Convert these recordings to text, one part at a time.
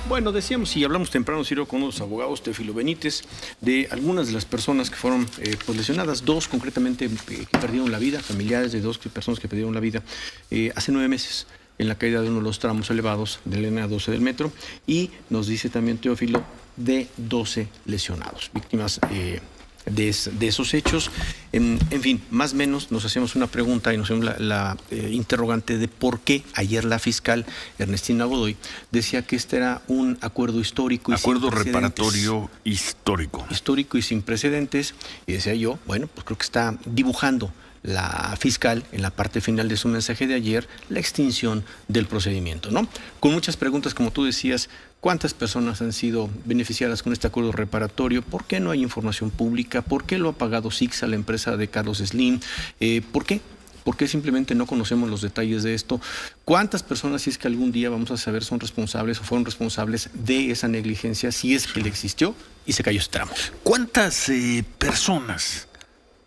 Bueno, decíamos, y hablamos temprano, Ciro, con unos abogados, Teófilo Benítez, de algunas de las personas que fueron pues lesionadas, dos concretamente que perdieron la vida, familiares de dos personas que perdieron la vida hace 9 meses en la caída de uno de los tramos elevados de la línea 12 del metro, y nos dice también Teófilo de 12 lesionados, víctimas de esos hechos. En fin, más o menos nos hacemos una pregunta y nos hacemos la interrogante de por qué ayer la fiscal Ernestina Godoy decía que este era un acuerdo histórico. Acuerdo reparatorio histórico. Histórico y sin precedentes. Y decía yo, bueno, pues creo que está dibujando la fiscal, en la parte final de su mensaje de ayer, la extinción del procedimiento, ¿no? Con muchas preguntas, como tú decías, ¿cuántas personas han sido beneficiadas con este acuerdo reparatorio? ¿Por qué no hay información pública? ¿Por qué lo ha pagado Sixa, la empresa de Carlos Slim? ¿Por qué? ¿Por qué simplemente no conocemos los detalles de esto? ¿Cuántas personas, si es que algún día vamos a saber, son responsables o fueron responsables de esa negligencia, si es que le existió y se cayó ese tramo? ¿Cuántas personas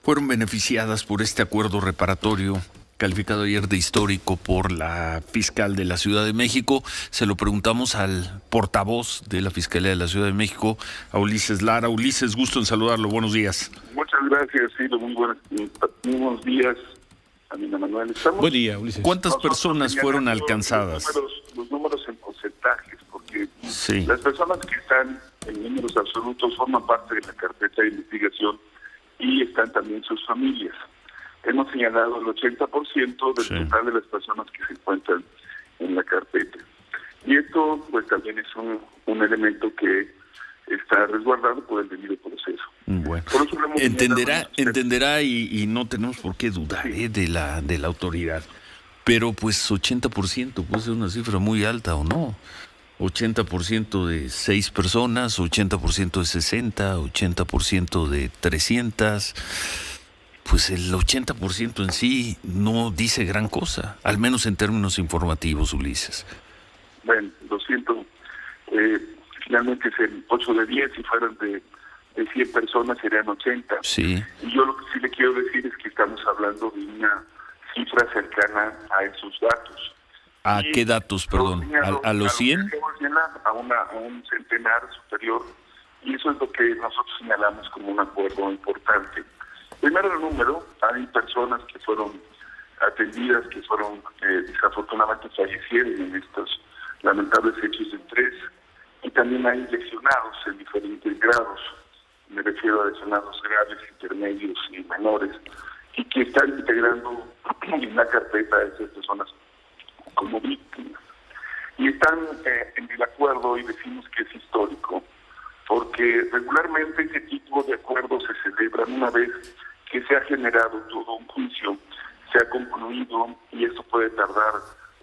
fueron beneficiadas por este acuerdo reparatorio calificado ayer de histórico por la fiscal de la Ciudad de México? Se lo preguntamos al portavoz de la Fiscalía de la Ciudad de México, a Ulises Lara. Ulises, gusto en saludarlo. Buenos días. Muchas gracias, Ciro. Muy buenos días, Amina Manuel. Buen día, Ulises. ¿Cuántas personas fueron alcanzadas? Los números en porcentajes, porque sí, las personas que están en números absolutos forman parte de la carpeta de investigación y están también sus familias. Hemos señalado el 80% del total de las personas que se encuentran en la carpeta. Y esto pues también es un elemento que está resguardado por el debido proceso. Bueno, entenderá y no tenemos por qué dudar de la autoridad. Pero pues 80% puede ser una cifra muy alta o no. 80% de 6 personas, 80% de 60, 80% de 300. Pues el 80% en sí no dice gran cosa, al menos en términos informativos, Ulises. Bueno, 200, finalmente es el 8 de 10, si fueran de 100 personas serían 80. Sí. Y yo lo que sí le quiero decir es que estamos hablando de una cifra cercana a esos datos. ¿A qué datos, perdón? ¿A los 100? A un centenar superior, y eso es lo que nosotros señalamos como un acuerdo importante. Primero, el número, hay personas que fueron atendidas, que fueron desafortunadamente fallecieron en estos lamentables hechos de estrés, y también hay lesionados en diferentes grados, me refiero a lesionados graves, intermedios y menores, y que están integrando en la carpeta de esas personas como víctimas. Y están en el acuerdo, y decimos que es histórico, porque regularmente ese tipo de acuerdos se celebran una vez que se ha generado todo un juicio, se ha concluido, y esto puede tardar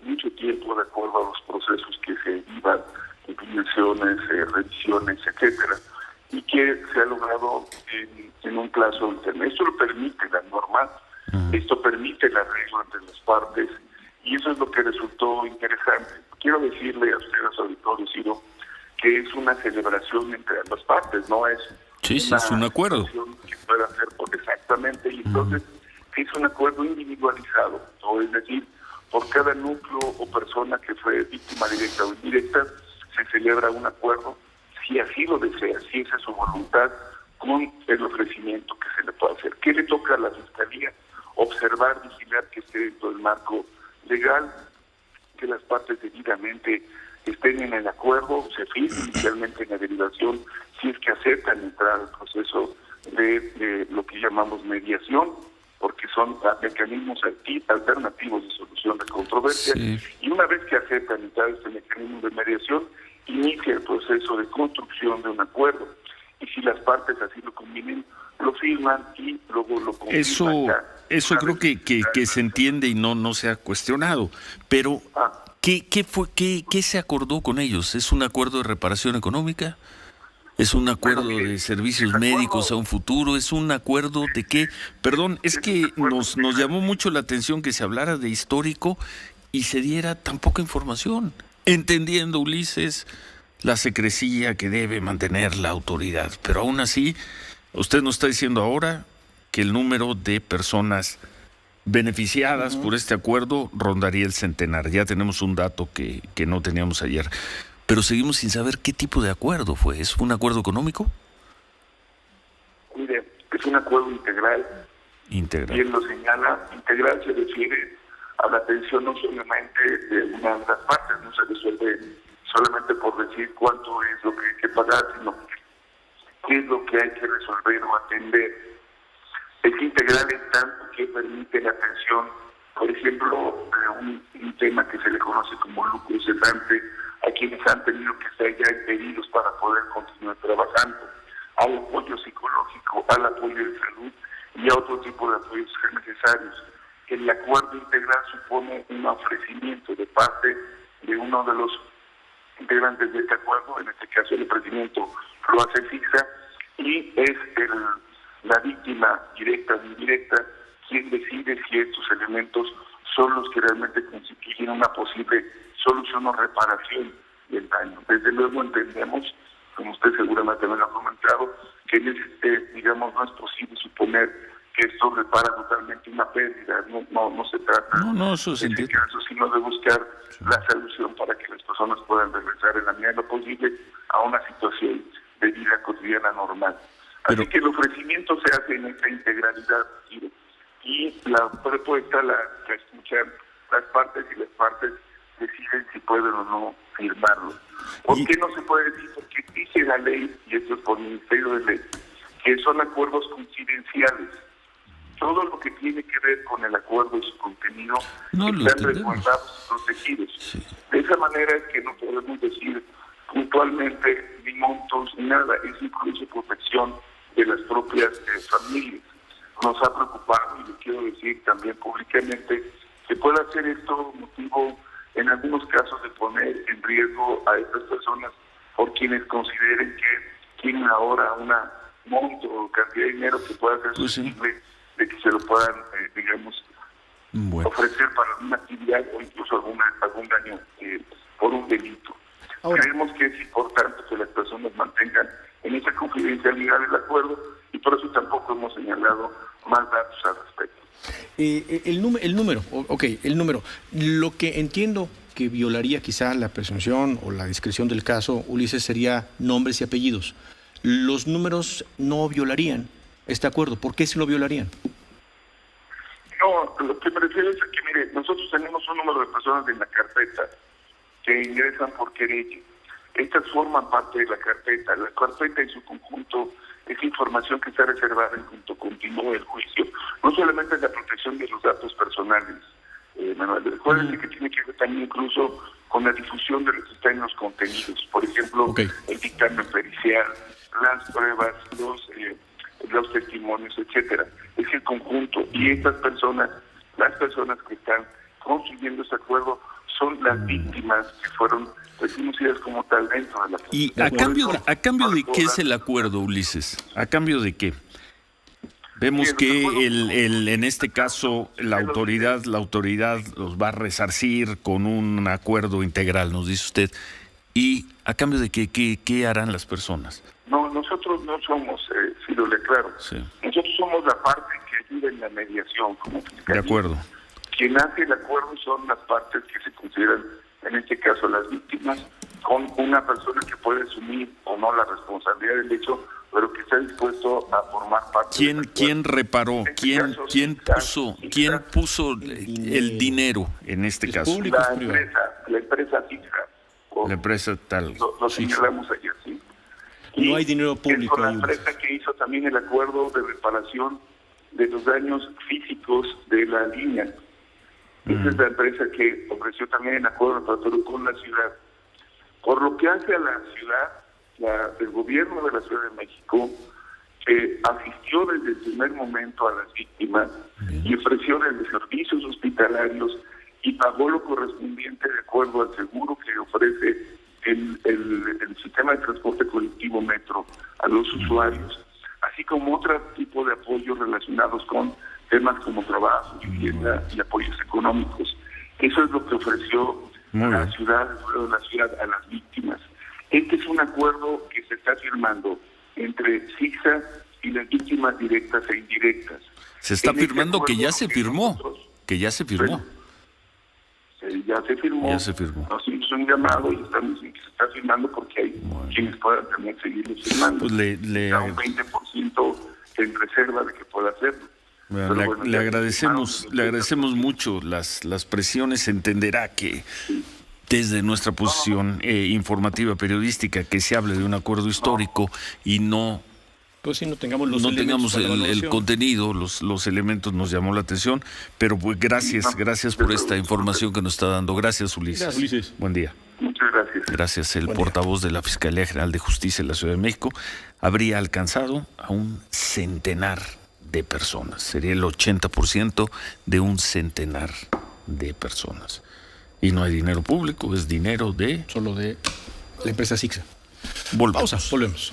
mucho tiempo de acuerdo a los procesos que se derivan, impugnaciones, revisiones, etcétera, y que se ha logrado en un plazo intermedio. Esto lo permite la norma, esto permite el arreglo entre las partes, y eso es lo que resultó interesante. Quiero decirle a ustedes, auditores, Ciro, que es una celebración entre ambas partes, no es es un acuerdo que pueda hacer exactamente, y entonces es un acuerdo individualizado, o es decir, por cada núcleo o persona que fue víctima directa o indirecta, se celebra un acuerdo, si así lo desea, si esa es su voluntad, con el ofrecimiento que se le puede hacer. ¿Qué le toca a la Fiscalía? Observar, vigilar que esté dentro del marco legal, que las partes debidamente estén en el acuerdo, se firme inicialmente en la derivación, si es que aceptan entrar al proceso de lo que llamamos mediación, porque son mecanismos alternativos de solución de controversia, y una vez que aceptan entrar este mecanismo de mediación, inicia el proceso de construcción de un acuerdo, y si las partes así lo convienen, lo firman y luego lo confirman. Eso creo que se entiende y no se ha cuestionado, pero ¿qué se acordó con ellos? ¿Es un acuerdo de reparación económica? ¿Es un acuerdo de servicios médicos a un futuro? ¿Es un acuerdo de qué? Perdón, es que nos llamó mucho la atención que se hablara de histórico y se diera tan poca información, entendiendo, Ulises, la secrecía que debe mantener la autoridad. Pero aún así, usted nos está diciendo ahora que el número de personas beneficiadas por este acuerdo rondaría el centenar. Ya tenemos un dato que no teníamos ayer. pero seguimos sin saber qué tipo de acuerdo fue. ¿Es un acuerdo económico? Mire, es un acuerdo integral. Integral. Y él lo señala, integral se refiere a la atención no solamente de una de las partes, no se resuelve solamente por decir cuánto es lo que hay que pagar, sino qué es lo que hay que resolver o atender. Es integral en tanto que permite la atención, por ejemplo, de un tema que se le conoce como lucro cesante a quienes han tenido que estar ya impedidos para poder continuar trabajando, al apoyo psicológico, al apoyo de salud y a otro tipo de apoyos necesarios. El acuerdo integral supone un ofrecimiento de parte de uno de los integrantes de este acuerdo, en este caso el ofrecimiento lo hace FICSA, y es la víctima directa o indirecta quien decide si estos elementos son los que realmente constituyen una posible solución o reparación del daño. Desde luego entendemos, como usted seguramente me lo ha comentado, que digamos no es posible suponer que esto repara totalmente una pérdida, no se trata no, eso en este caso, sino de buscar la solución para que las personas puedan regresar en la medida de lo posible a una situación de vida cotidiana normal. Así que el ofrecimiento se hace en esta integralidad, y la propuesta la escuchan las partes, y las partes deciden si pueden o no firmarlo. ¿Por qué no se puede decir? Porque dice la ley, y esto es por el Ministerio de Ley, que son acuerdos confidenciales. Todo lo que tiene que ver con el acuerdo y su contenido están resguardados y protegidos. Sí. De esa manera es que no podemos decir puntualmente ni montos ni nada, es incluso protección de las propias familias. Nos ha preocupado, y lo quiero decir también públicamente, que pueda hacer esto motivo en algunos casos de poner en riesgo a estas personas por quienes consideren que tienen ahora una monto o cantidad de dinero que pueda ser susceptible de que se lo puedan, ofrecer para una actividad o incluso algún daño por un delito. Ahora, creemos que es importante que las personas mantengan en esa confidencialidad del acuerdo, y por eso tampoco hemos señalado más datos al respecto. El número. Lo que entiendo que violaría quizá la presunción o la discreción del caso, Ulises, sería nombres y apellidos. Los números no violarían este acuerdo. ¿Por qué se lo violarían? No, lo que me refiero es que, mire, nosotros tenemos un número de personas en la carpeta que ingresan por querella. Estas forman parte de la carpeta. La carpeta en su conjunto es información que está reservada en cuanto continúe el juicio. No solamente la protección de los datos personales, Manuel. Recuerden que tiene que ver también incluso con la difusión de lo que está en los contenidos. Por ejemplo, el dictamen pericial, las pruebas, los testimonios, etcétera. Es el conjunto. Y estas personas, las personas que están construyendo este acuerdo, son las víctimas que fueron reconocidas como tal dentro de la... ¿Y a cambio de qué es el acuerdo, Ulises? ¿A cambio de qué? Vemos que en este caso la autoridad los va a resarcir con un acuerdo integral, nos dice usted. ¿Y a cambio de qué harán las personas? No, nosotros no somos, si lo declaro, nosotros somos la parte que ayuda en la mediación como fiscalía. De acuerdo. Quien hace el acuerdo son las partes que se consideran, en este caso las víctimas, con una persona que puede asumir o no la responsabilidad del hecho, pero que está dispuesto a formar parte. ¿Quién reparó? ¿Quién puso el dinero en este caso? La empresa fija. La empresa tal. Lo señalamos ayer, sí. No hay dinero público. Es con la empresa que hizo también el acuerdo de reparación de los daños físicos de la línea. Esa es la empresa que ofreció también el acuerdo reparatorio con la ciudad. Por lo que hace a la ciudad, el gobierno de la Ciudad de México, que asistió desde el primer momento a las víctimas y ofreció desde servicios hospitalarios y pagó lo correspondiente de acuerdo al seguro que ofrece el sistema de transporte colectivo Metro a los usuarios, así como otro tipo de apoyos relacionados con temas como trabajo, vivienda y apoyos económicos. Eso es lo que ofreció la ciudad a las víctimas. Este es un acuerdo que se está firmando entre CICSA y las víctimas directas e indirectas. Se está firmando que ya se firmó, que ya se firmó. ya se firmó. Ya se firmó. Nos hizo un llamado y estamos diciendo que se está firmando porque hay quienes puedan también seguirlo firmando. Pues Está un 20% en reserva de que pueda hacerlo. Bueno, le agradecemos mucho las presiones. Entenderá que desde nuestra posición informativa periodística que se hable de un acuerdo histórico y no pues sí, no tengamos el contenido, los elementos nos llamó la atención, pero pues gracias por esta información que nos está dando. Gracias, Ulises. Gracias, Ulises. Buen día. Muchas gracias. Gracias. El portavoz de la Fiscalía General de Justicia de la Ciudad de México habría alcanzado a un centenar de personas. Sería el 80% de un centenar de personas. Y no hay dinero público, es dinero de... Solo de la empresa Sixa. Volvemos. Volvemos.